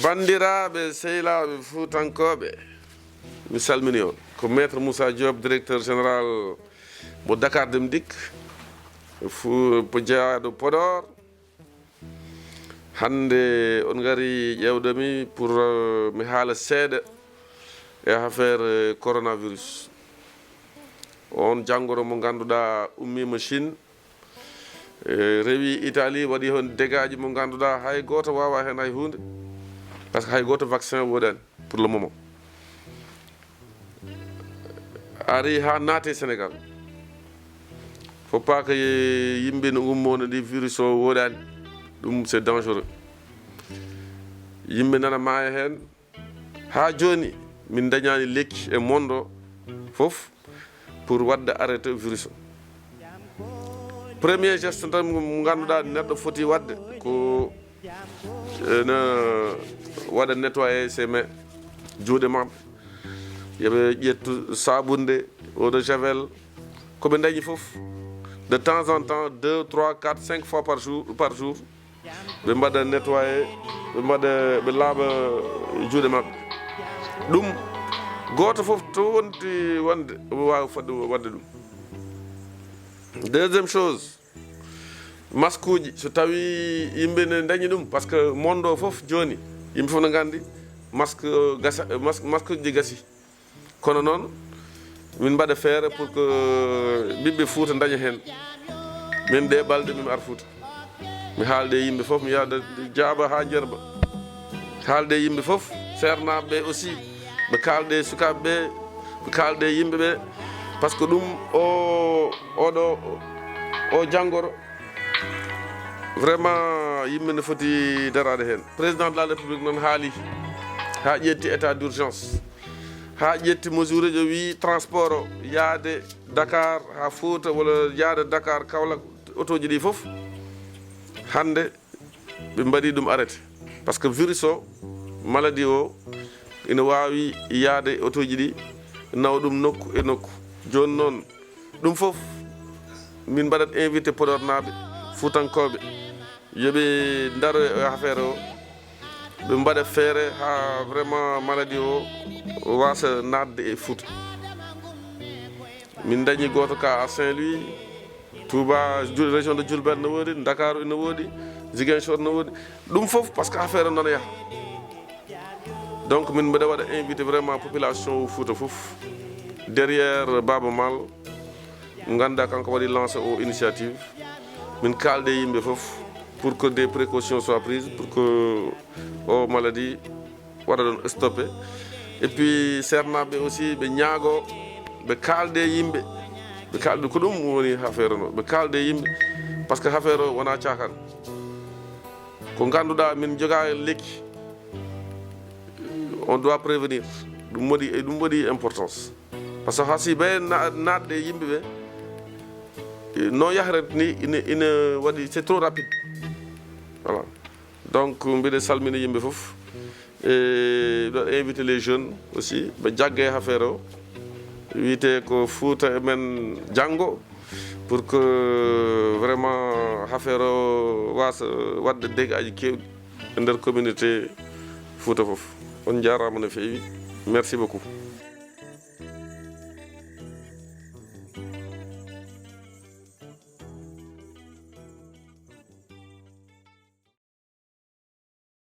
bandiraɓe sehilaɓe fuutankoɓe mi salmini on ko maître Moussa Diop directeur général mo Dakar Dem Dikk po jeeyaɗo Podor. hande on gari ƴewdemi pour mi haala seeɗa e affaire coronavirus. on janggoro mo ganduɗa ummima Chine rewi Italie waɗi hon dégâts mo ganduɗa hay goto wawa hen hay hunde par ce que hay goto vaccin woɗani pour le moment. ari ha naate Sénégal faut pas que yimɓe no ummono ɗi virus o woɗani ɗum c'est dangereux. yimɓe nana maya hen ha joni min dañani lekki e monde o foof pour wadde arrêté virus o. premier geste tan mo ganduɗa neɗɗo foti wadde ko ne waɗa nettoyé ses mains juuɗe maɓɓe yoɓe ƴettu sabunde eau de javel koɓe dañi foof de temps en temps 2, 3, 4, 5 fois par jour ɓe mbaɗa nettoyé ɓe laaɓa juuɗe maɓɓe. ɗum goto foof to wonti wonde omo wawi fodde wadde ɗum. deuxième chose masque uji so tawi yimɓe ne dañi ɗum par ce que monde o foof joni yimɓe foof no gandi masque uji gasi kono noon min mbaɗa feere pour que ɓiɓɓe Fouta daña hen. min ɗe ɓalɗe min ar Fouta mi haalde yimɓe foof mi yaada Diaba ha Djerba haalde yimɓe foof sernaɓeɓe aussi ɓe kalde sukaɓeɓe ɓe kalde yimɓeɓe par ce que ɗum o janggoro vraiment yimɓe ne foti darade hen. président de la république noon haali ha ƴetti état d' urgence ha ƴetti mesure uji o wi transport o yaade Dakar ha Fouta walla yaade Dakar Kaolack auto ji ɗi foof hande ɓe mbaɗi ɗum arrêté par ce que virus o maladie o ina wawi yaade auto ji ɗi nawa ɗum nokku e nokku. joni noon ɗum foof min mbaɗat invité Podor naɓe Foutankoɓe yoɓe daaro e affaire o ɓe mbaɗa feere ha vraiment maladie o wasa nadde e Fouta. min dañi goto ka à Saint-Louis, Touba région de Diourbel no woodi, Dakar no woodi, Ziguinchor no woodi. ɗum foof par ce que affaire o nana yaha. donc min mbaɗa waɗa invité vraiment population Fouta foof derrière Baba Mal mo ganduɗa kanko waɗi lancé o initiative. min kalde yimɓe foof pour que des précautions soient prises pour que o maladie waɗa ɗon stoppé. et puis sernaɓe aussi ɓe ñaago ɓe kalde yimɓe ɓe kalde ko ɗum woni affaire no ɓe kalde yimɓe par ce que affaire o wona cakan ko ganduɗa min joga lekki on doit prévenir. ɗum waɗi importance par ce que hasi ɓe natde yimɓeɓe no yahret ni ina waɗi c'est trop rapide. voilà donc mbiɗa salmina yimɓe foof e ɗo invité les jeunes aussi ɓe jagge affaire o wiyete ko Fouta men janggo pour que vraiment affaire o wasa wadde dégâts aji kewɗi e nder communauté Fouta foof. on jarama no fewi, merci beaucoup.